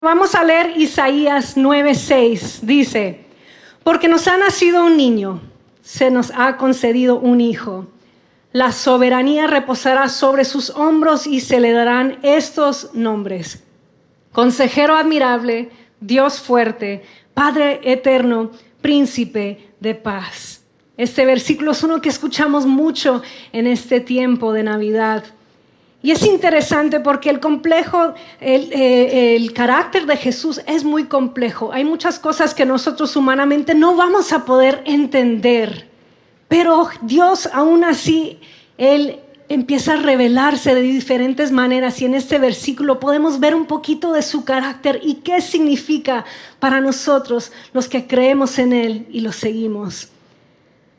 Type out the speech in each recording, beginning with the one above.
Vamos a leer Isaías 9:6. Dice, porque nos ha nacido un niño, se nos ha concedido un hijo. La soberanía reposará sobre sus hombros y se le darán estos nombres: Consejero admirable, Dios fuerte, Padre eterno, Príncipe de paz. Este versículo es uno que escuchamos mucho en este tiempo de Navidad. Y es interesante porque el carácter de Jesús es muy complejo. Hay muchas cosas que nosotros humanamente no vamos a poder entender. Pero Dios aún así, Él empieza a revelarse de diferentes maneras. Y en este versículo podemos ver un poquito de su carácter y qué significa para nosotros los que creemos en Él y lo seguimos.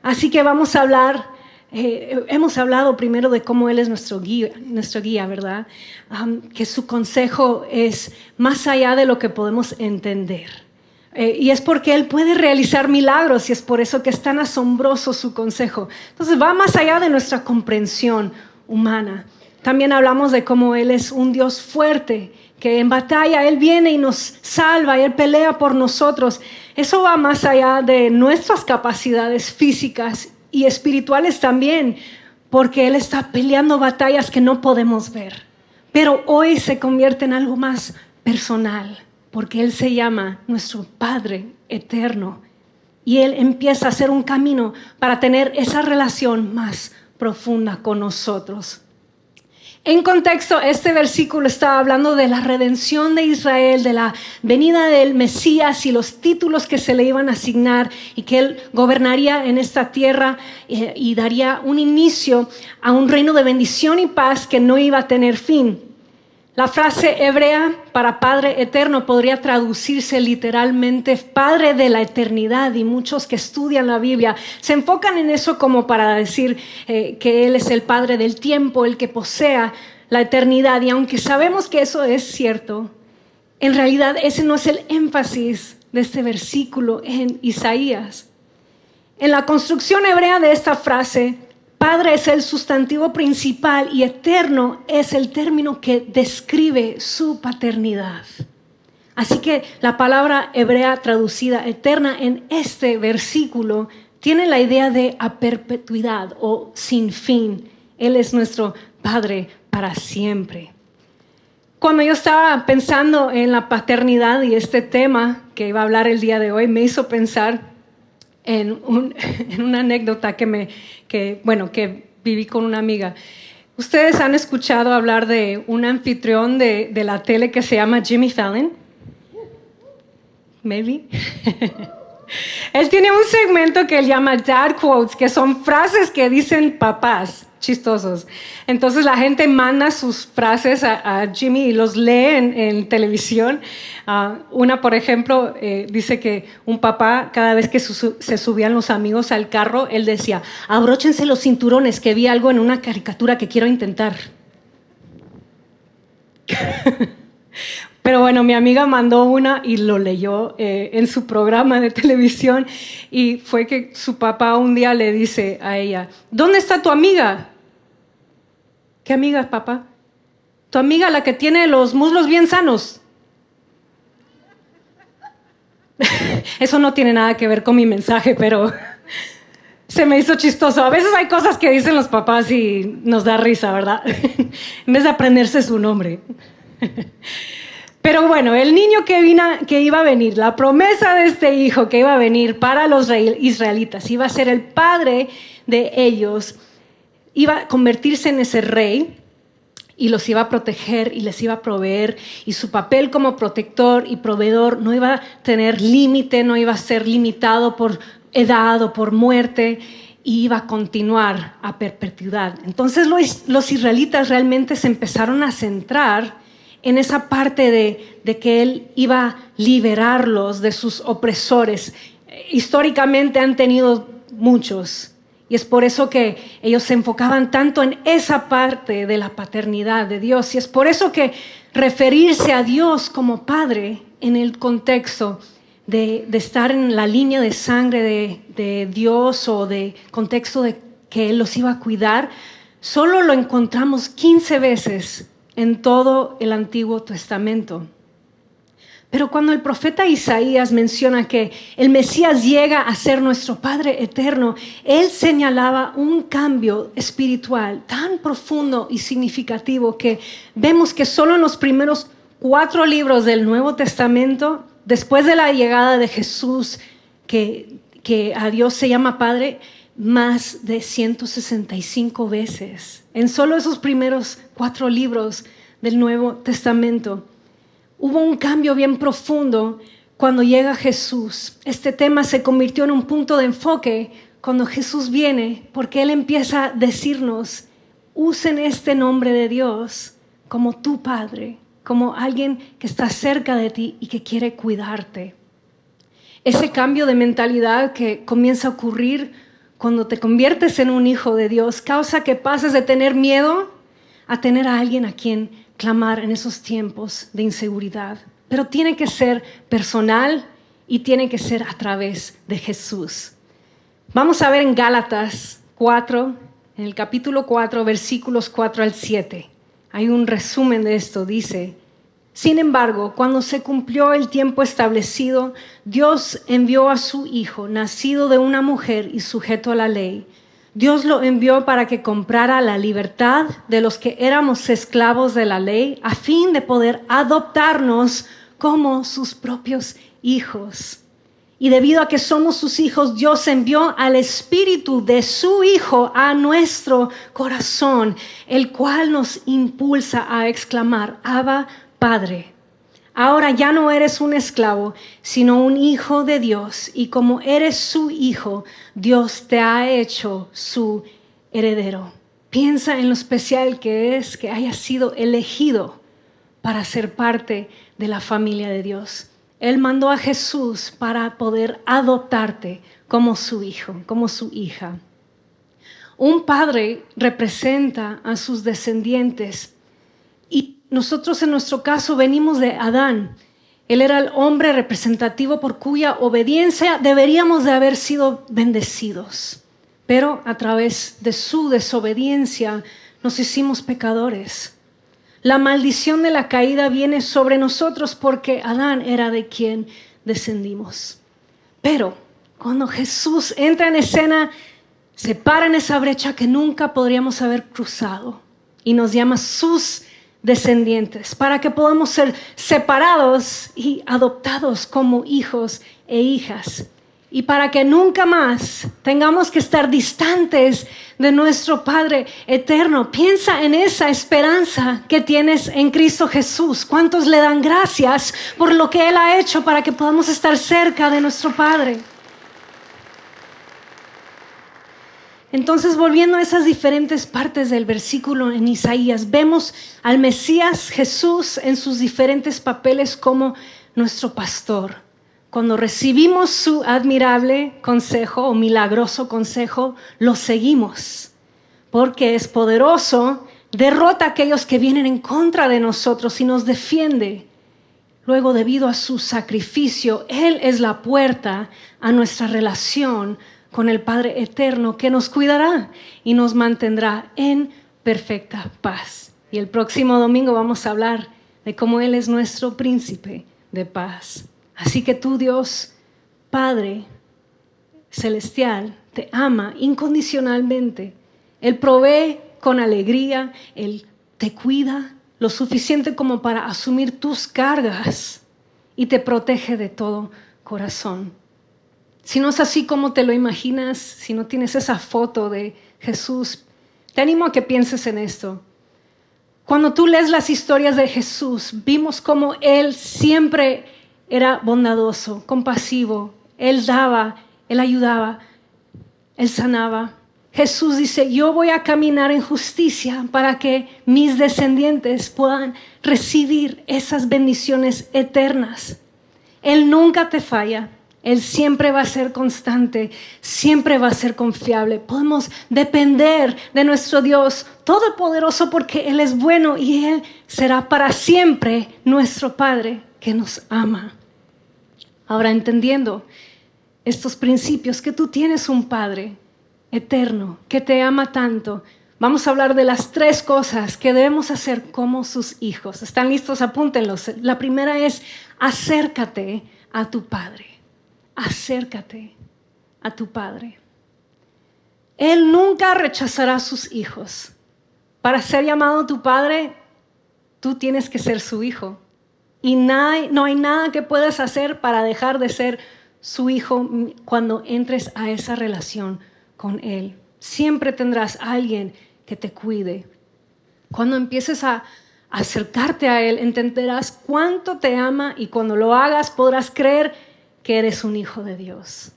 Así que vamos a hablar. Hemos hablado primero de cómo Él es nuestro guía, ¿verdad? Que su consejo es más allá de lo que podemos entender. Y es porque Él puede realizar milagros y es por eso que es tan asombroso su consejo. Entonces va más allá de nuestra comprensión humana. También hablamos de cómo Él es un Dios fuerte, que en batalla Él viene y nos salva y Él pelea por nosotros. Eso va más allá de nuestras capacidades físicas y espirituales también, porque Él está peleando batallas que no podemos ver. Pero hoy se convierte en algo más personal, porque Él se llama nuestro Padre eterno. Y Él empieza a hacer un camino para tener esa relación más profunda con nosotros. En contexto, este versículo está hablando de la redención de Israel, de la venida del Mesías y los títulos que se le iban a asignar y que Él gobernaría en esta tierra y daría un inicio a un reino de bendición y paz que no iba a tener fin. La frase hebrea para Padre eterno podría traducirse literalmente Padre de la eternidad, y muchos que estudian la Biblia se enfocan en eso como para decir que Él es el Padre del tiempo, el que posea la eternidad. Y aunque sabemos que eso es cierto, en realidad ese no es el énfasis de este versículo en Isaías. En la construcción hebrea de esta frase, Padre es el sustantivo principal y eterno es el término que describe su paternidad. Así que la palabra hebrea traducida eterna en este versículo tiene la idea de a perpetuidad o sin fin. Él es nuestro Padre para siempre. Cuando yo estaba pensando en la paternidad y este tema que iba a hablar el día de hoy, me hizo pensar en una anécdota que viví con una amiga. ¿Ustedes han escuchado hablar de un anfitrión de la tele que se llama Jimmy Fallon? Maybe. Él tiene un segmento que él llama Dad Quotes, que son frases que dicen papás chistosos. Entonces la gente manda sus frases a Jimmy y los lee en televisión. Una, por ejemplo, dice que un papá, cada vez que se subían los amigos al carro, él decía: abróchense los cinturones, que vi algo en una caricatura que quiero intentar. Pero bueno, mi amiga mandó una y lo leyó en su programa de televisión, y fue que su papá un día le dice a ella: ¿dónde está tu amiga? ¿Qué amiga, papá? Tu amiga, la que tiene los muslos bien sanos. Eso no tiene nada que ver con mi mensaje, pero se me hizo chistoso. A veces hay cosas que dicen los papás y nos da risa, ¿verdad? En vez de aprenderse su nombre. Pero bueno, el niño que iba a venir, la promesa de este hijo que iba a venir para los israelitas, iba a ser el padre de ellos, iba a convertirse en ese rey y los iba a proteger y les iba a proveer, y su papel como protector y proveedor no iba a tener límite, no iba a ser limitado por edad o por muerte, y iba a continuar a perpetuidad. Entonces los israelitas realmente se empezaron a centrar en esa parte de que Él iba a liberarlos de sus opresores. Históricamente han tenido muchos, y es por eso que ellos se enfocaban tanto en esa parte de la paternidad de Dios, y es por eso que referirse a Dios como Padre en el contexto de estar en la línea de sangre de Dios, o de contexto de que Él los iba a cuidar, solo lo encontramos 15 veces en todo el Antiguo Testamento. Pero cuando el profeta Isaías menciona que el Mesías llega a ser nuestro Padre eterno, él señalaba un cambio espiritual tan profundo y significativo que vemos que solo en los primeros 4 libros del Nuevo Testamento, después de la llegada de Jesús, que a Dios se llama Padre, más de 165 veces. En solo esos primeros 4 libros del Nuevo Testamento. Hubo un cambio bien profundo cuando llega Jesús. Este tema se convirtió en un punto de enfoque cuando Jesús viene, porque Él empieza a decirnos, usen este nombre de Dios como tu Padre, como alguien que está cerca de ti y que quiere cuidarte. Ese cambio de mentalidad que comienza a ocurrir cuando te conviertes en un hijo de Dios causa que pases de tener miedo a tener a alguien a quien clamar en esos tiempos de inseguridad. Pero tiene que ser personal y tiene que ser a través de Jesús. Vamos a ver en Gálatas 4, en el capítulo 4, versículos 4 al 7. Hay un resumen de esto, dice: sin embargo, cuando se cumplió el tiempo establecido, Dios envió a su Hijo, nacido de una mujer y sujeto a la ley. Dios lo envió para que comprara la libertad de los que éramos esclavos de la ley, a fin de poder adoptarnos como sus propios hijos. Y debido a que somos sus hijos, Dios envió al Espíritu de su Hijo a nuestro corazón, el cual nos impulsa a exclamar: Abba, Padre. Ahora ya no eres un esclavo, sino un hijo de Dios. Y como eres su hijo, Dios te ha hecho su heredero. Piensa en lo especial que es que hayas sido elegido para ser parte de la familia de Dios. Él mandó a Jesús para poder adoptarte como su hijo, como su hija. Un padre representa a sus descendientes y nosotros en nuestro caso venimos de Adán. Él era el hombre representativo por cuya obediencia deberíamos de haber sido bendecidos. Pero a través de su desobediencia nos hicimos pecadores. La maldición de la caída viene sobre nosotros porque Adán era de quien descendimos. Pero cuando Jesús entra en escena, se para en esa brecha que nunca podríamos haber cruzado y nos llama sus descendientes para que podamos ser separados y adoptados como hijos e hijas y para que nunca más tengamos que estar distantes de nuestro Padre eterno. Piensa en esa esperanza que tienes en Cristo Jesús. ¿Cuántos le dan gracias por lo que Él ha hecho para que podamos estar cerca de nuestro Padre? Entonces, volviendo a esas diferentes partes del versículo en Isaías, vemos al Mesías Jesús en sus diferentes papeles como nuestro pastor. Cuando recibimos su admirable consejo o milagroso consejo, lo seguimos, porque es poderoso, derrota a aquellos que vienen en contra de nosotros y nos defiende. Luego, debido a su sacrificio, Él es la puerta a nuestra relación con el Padre eterno, que nos cuidará y nos mantendrá en perfecta paz. Y el próximo domingo vamos a hablar de cómo Él es nuestro príncipe de paz. Así que tú, Dios Padre celestial, te ama incondicionalmente. Él provee con alegría, Él te cuida lo suficiente como para asumir tus cargas y te protege de todo corazón. Si no es así como te lo imaginas, si no tienes esa foto de Jesús, te animo a que pienses en esto. Cuando tú lees las historias de Jesús, vimos cómo Él siempre era bondadoso, compasivo. Él daba, Él ayudaba, Él sanaba. Jesús dice: yo voy a caminar en justicia para que mis descendientes puedan recibir esas bendiciones eternas. Él nunca te falla. Él siempre va a ser constante, siempre va a ser confiable. Podemos depender de nuestro Dios Todopoderoso porque Él es bueno y Él será para siempre nuestro Padre que nos ama. Ahora, entendiendo estos principios, que tú tienes un Padre eterno que te ama tanto, vamos a hablar de las 3 cosas que debemos hacer como sus hijos. ¿Están listos? Apúntenlos. La primera es acércate a tu Padre. Acércate a tu Padre. Él nunca rechazará a sus hijos. Para ser llamado tu Padre, tú tienes que ser su hijo. Y no hay nada que puedas hacer para dejar de ser su hijo cuando entres a esa relación con Él. Siempre tendrás a alguien que te cuide. Cuando empieces a acercarte a Él, entenderás cuánto te ama y cuando lo hagas podrás creer que eres un hijo de Dios.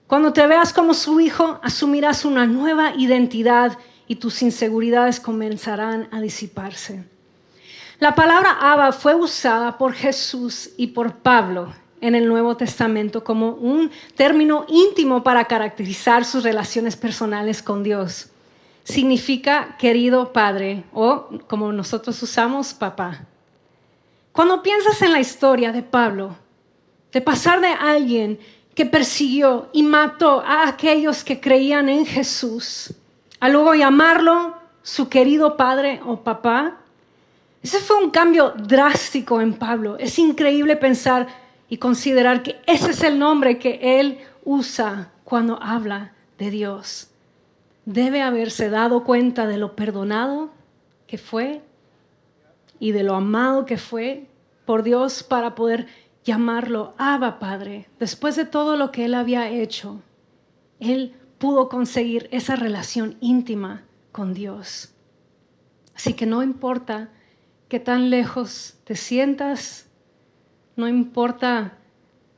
Cuando te veas como su hijo, asumirás una nueva identidad y tus inseguridades comenzarán a disiparse. La palabra Abba fue usada por Jesús y por Pablo en el Nuevo Testamento como un término íntimo para caracterizar sus relaciones personales con Dios. Significa querido padre o, como nosotros usamos, papá. Cuando piensas en la historia de Pablo, de pasar de alguien que persiguió y mató a aquellos que creían en Jesús, a luego llamarlo su querido padre o papá, ese fue un cambio drástico en Pablo. Es increíble pensar y considerar que ese es el nombre que él usa cuando habla de Dios. Debe haberse dado cuenta de lo perdonado que fue y de lo amado que fue por Dios para poder llamarlo Abba Padre. Después de todo lo que él había hecho, él pudo conseguir esa relación íntima con Dios. Así que no importa qué tan lejos te sientas, no importa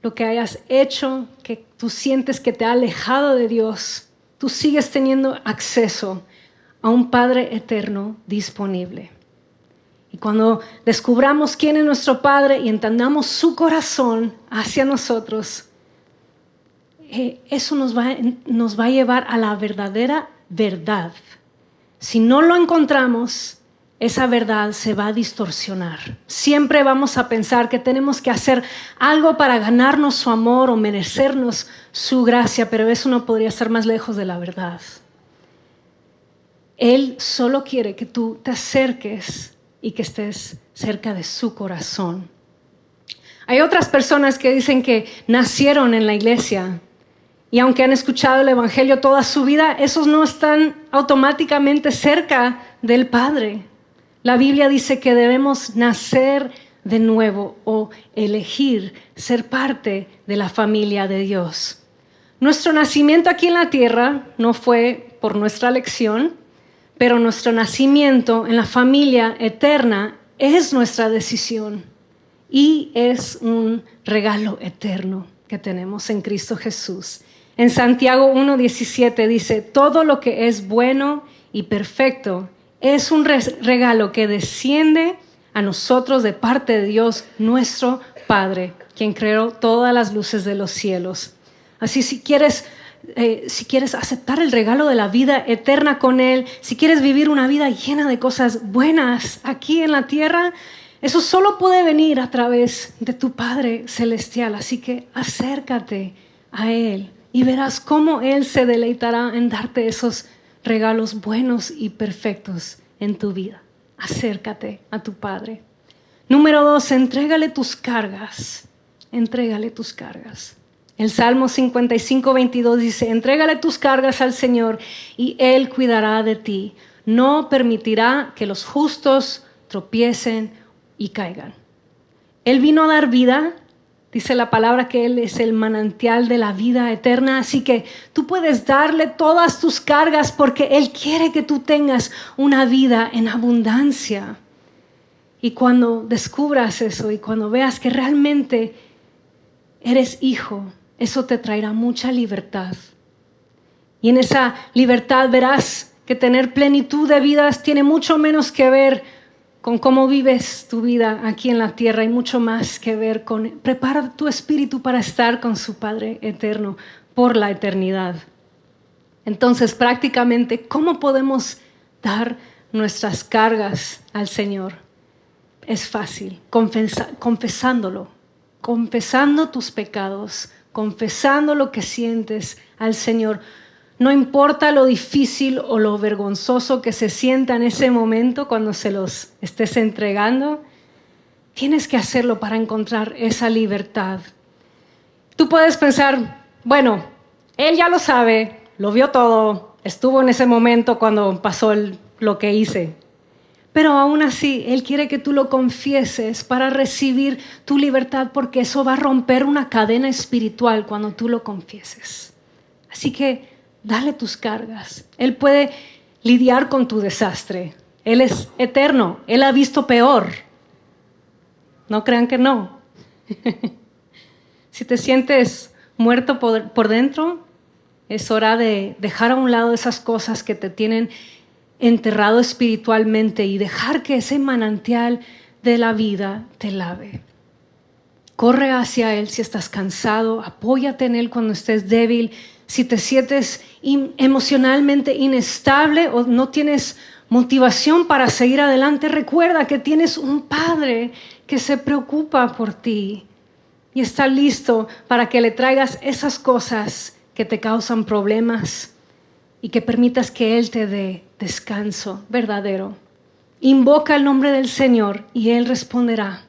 lo que hayas hecho, que tú sientes que te ha alejado de Dios, tú sigues teniendo acceso a un Padre eterno disponible. Y cuando descubramos quién es nuestro Padre y entendamos su corazón hacia nosotros, eso nos va a llevar a la verdadera verdad. Si no lo encontramos, esa verdad se va a distorsionar. Siempre vamos a pensar que tenemos que hacer algo para ganarnos su amor o merecernos su gracia, pero eso no podría estar más lejos de la verdad. Él solo quiere que tú te acerques y que estés cerca de su corazón. Hay otras personas que dicen que nacieron en la iglesia y aunque han escuchado el evangelio toda su vida, esos no están automáticamente cerca del Padre. La Biblia dice que debemos nacer de nuevo o elegir ser parte de la familia de Dios. Nuestro nacimiento aquí en la tierra no fue por nuestra elección, pero nuestro nacimiento en la familia eterna es nuestra decisión y es un regalo eterno que tenemos en Cristo Jesús. En Santiago 1:17 dice, todo lo que es bueno y perfecto es un regalo que desciende a nosotros de parte de Dios, nuestro Padre, quien creó todas las luces de los cielos. Así si quieres aceptar el regalo de la vida eterna con Él, si quieres vivir una vida llena de cosas buenas aquí en la tierra, eso solo puede venir a través de tu Padre Celestial. Así que acércate a Él y verás cómo Él se deleitará en darte esos regalos buenos y perfectos en tu vida. Acércate a tu Padre. Número 2, entrégale tus cargas. Entrégale tus cargas. El Salmo 55:22 dice, entrégale tus cargas al Señor y Él cuidará de ti. No permitirá que los justos tropiecen y caigan. Él vino a dar vida. Dice la palabra que Él es el manantial de la vida eterna, así que tú puedes darle todas tus cargas porque Él quiere que tú tengas una vida en abundancia. Y cuando descubras eso y cuando veas que realmente eres hijo, eso te traerá mucha libertad. Y en esa libertad verás que tener plenitud de vidas tiene mucho menos que ver con cómo vives tu vida aquí en la tierra y mucho más que ver con prepara tu espíritu para estar con su Padre eterno por la eternidad. Entonces, prácticamente, ¿cómo podemos dar nuestras cargas al Señor? Es fácil, confesándolo, confesando tus pecados, confesando lo que sientes al Señor. No importa lo difícil o lo vergonzoso que se sienta en ese momento cuando se los estés entregando, tienes que hacerlo para encontrar esa libertad. Tú puedes pensar, bueno, él ya lo sabe, lo vio todo, estuvo en ese momento cuando pasó lo que hice. Pero aún así, Él quiere que tú lo confieses para recibir tu libertad, porque eso va a romper una cadena espiritual cuando tú lo confieses. Así que dale tus cargas. Él puede lidiar con tu desastre. Él es eterno. Él ha visto peor. No crean que no. Si te sientes muerto por dentro, es hora de dejar a un lado esas cosas que te tienen enterrado espiritualmente y dejar que ese manantial de la vida te lave. Corre hacia Él si estás cansado, apóyate en Él cuando estés débil. Si te sientes emocionalmente inestable o no tienes motivación para seguir adelante, recuerda que tienes un Padre que se preocupa por ti y está listo para que le traigas esas cosas que te causan problemas y que permitas que Él te dé descanso verdadero. Invoca el nombre del Señor y Él responderá.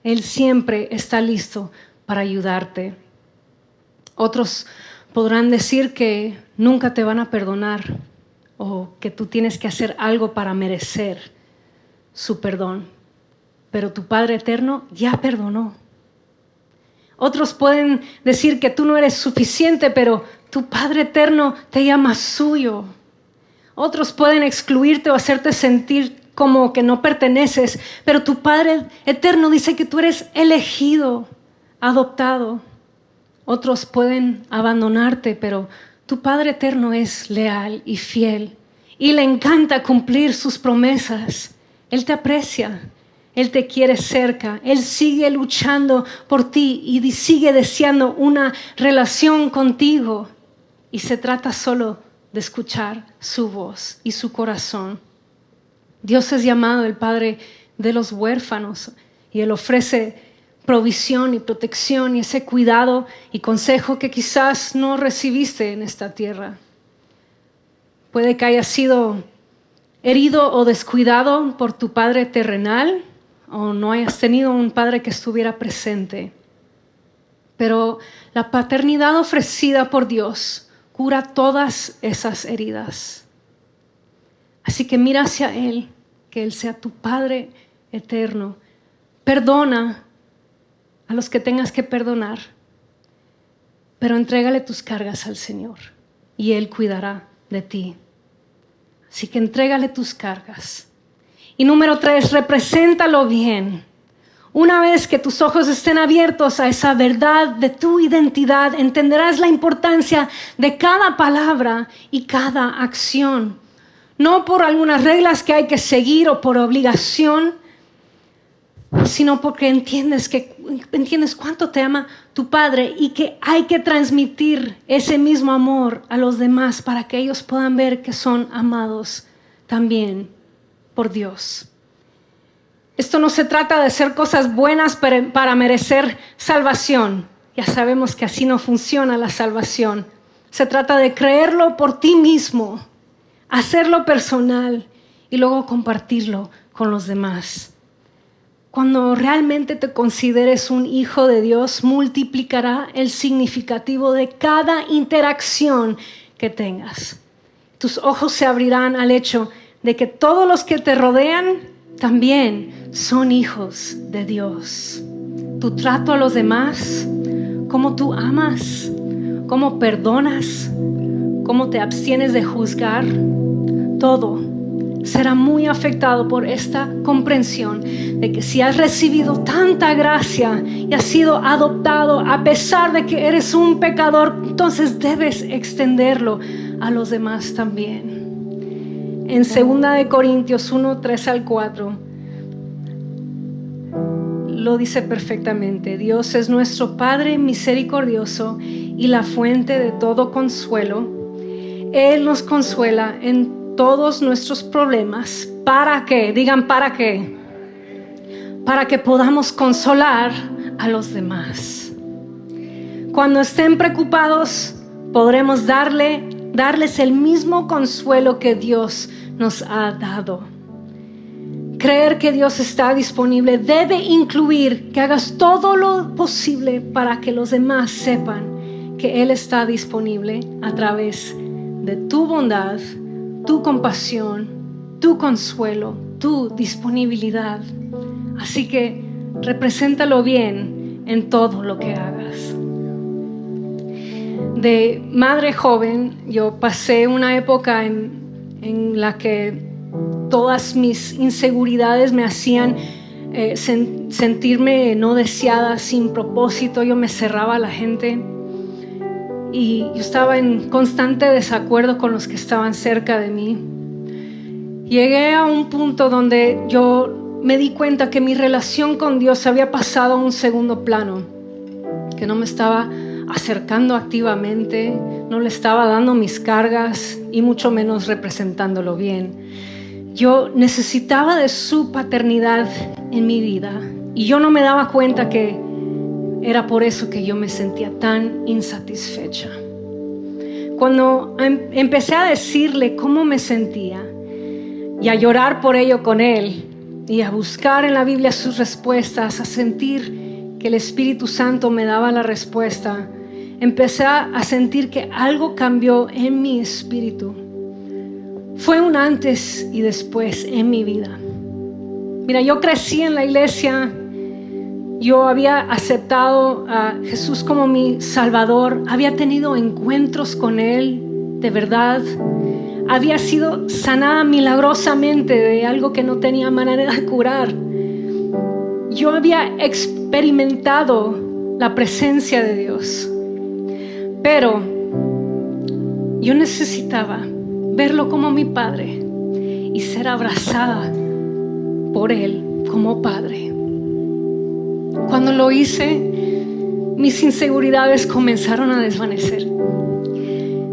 Él siempre está listo para ayudarte. Otros podrán decir que nunca te van a perdonar o que tú tienes que hacer algo para merecer su perdón. Pero tu Padre eterno ya perdonó. Otros pueden decir que tú no eres suficiente, pero tu Padre eterno te llama suyo. Otros pueden excluirte o hacerte sentir como que no perteneces, pero tu Padre eterno dice que tú eres elegido, adoptado. Otros pueden abandonarte, pero tu Padre eterno es leal y fiel y le encanta cumplir sus promesas. Él te aprecia, Él te quiere cerca, Él sigue luchando por ti y sigue deseando una relación contigo. Y se trata solo de escuchar su voz y su corazón. Dios es llamado el Padre de los huérfanos y Él ofrece provisión y protección y ese cuidado y consejo que quizás no recibiste en esta tierra. Puede que hayas sido herido o descuidado por tu padre terrenal o no hayas tenido un padre que estuviera presente. Pero la paternidad ofrecida por Dios cura todas esas heridas. Así que mira hacia Él, que Él sea tu Padre eterno. Perdona a los que tengas que perdonar, pero entrégale tus cargas al Señor y Él cuidará de ti. Así que entrégale tus cargas. Y número 3, represéntalo bien. Una vez que tus ojos estén abiertos a esa verdad de tu identidad, entenderás la importancia de cada palabra y cada acción. No por algunas reglas que hay que seguir o por obligación, sino porque entiendes cuánto te ama tu Padre y que hay que transmitir ese mismo amor a los demás para que ellos puedan ver que son amados también por Dios. Esto no se trata de hacer cosas buenas para merecer salvación. Ya sabemos que así no funciona la salvación. Se trata de creerlo por ti mismo, hacerlo personal y luego compartirlo con los demás. Cuando realmente te consideres un hijo de Dios, multiplicará el significativo de cada interacción que tengas. Tus ojos se abrirán al hecho de que todos los que te rodean también son hijos de Dios. Tu trato a los demás, cómo tú amas, cómo perdonas, cómo te abstienes de juzgar, todo será muy afectado por esta comprensión de que si has recibido tanta gracia y has sido adoptado a pesar de que eres un pecador, entonces debes extenderlo a los demás también. En 2 Corintios 1, 3 al 4 lo dice perfectamente. Dios es nuestro Padre misericordioso y la fuente de todo consuelo. Él nos consuela en todos nuestros problemas. ¿Para qué? Digan, ¿para qué? Para que podamos consolar a los demás. Cuando estén preocupados, podremos darle darles el mismo consuelo que Dios nos ha dado. Creer que Dios está disponible debe incluir que hagas todo lo posible para que los demás sepan que Él está disponible a través de tu bondad, tu compasión, tu consuelo, tu disponibilidad. Así que represéntalo bien en todo lo que hagas. De madre joven, yo pasé una época en la que todas mis inseguridades me hacían sentirme no deseada, sin propósito. Yo me cerraba a la gente y yo estaba en constante desacuerdo con los que estaban cerca de mí. Llegué a un punto donde yo me di cuenta que mi relación con Dios había pasado a un segundo plano, que no me estaba acercando activamente, no le estaba dando mis cargas y mucho menos representándolo bien. Yo necesitaba de su paternidad en mi vida y yo no me daba cuenta que era por eso que yo me sentía tan insatisfecha. Cuando empecé a decirle cómo me sentía y a llorar por ello con él y a buscar en la Biblia sus respuestas, a sentir que el Espíritu Santo me daba la respuesta, empecé a sentir que algo cambió en mi espíritu. Fue un antes y después en mi vida. Mira, yo crecí en la iglesia, yo había aceptado a Jesús como mi Salvador, había tenido encuentros con Él de verdad, había sido sanada milagrosamente de algo que no tenía manera de curar. Yo había experimentado la presencia de Dios, pero yo necesitaba verlo como mi Padre y ser abrazada por Él como Padre. Cuando lo hice, mis inseguridades comenzaron a desvanecer.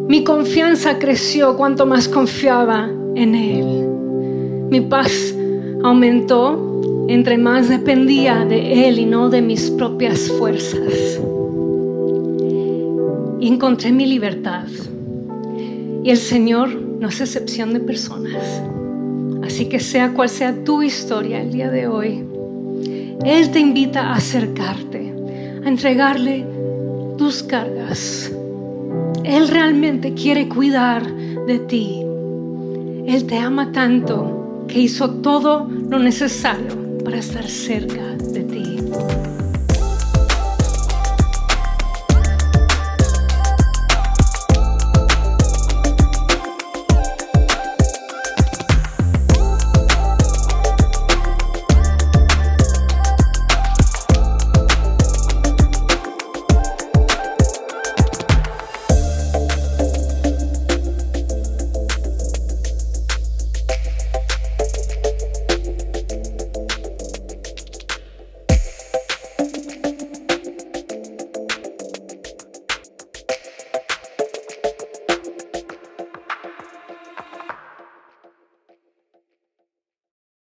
Mi confianza creció cuanto más confiaba en Él. Mi paz aumentó entre más dependía de Él y no de mis propias fuerzas. Y encontré mi libertad. Y el Señor no es excepción de personas. Así que sea cual sea tu historia el día de hoy, Él te invita a acercarte, a entregarle tus cargas. Él realmente quiere cuidar de ti. Él te ama tanto que hizo todo lo necesario para estar cerca de ti.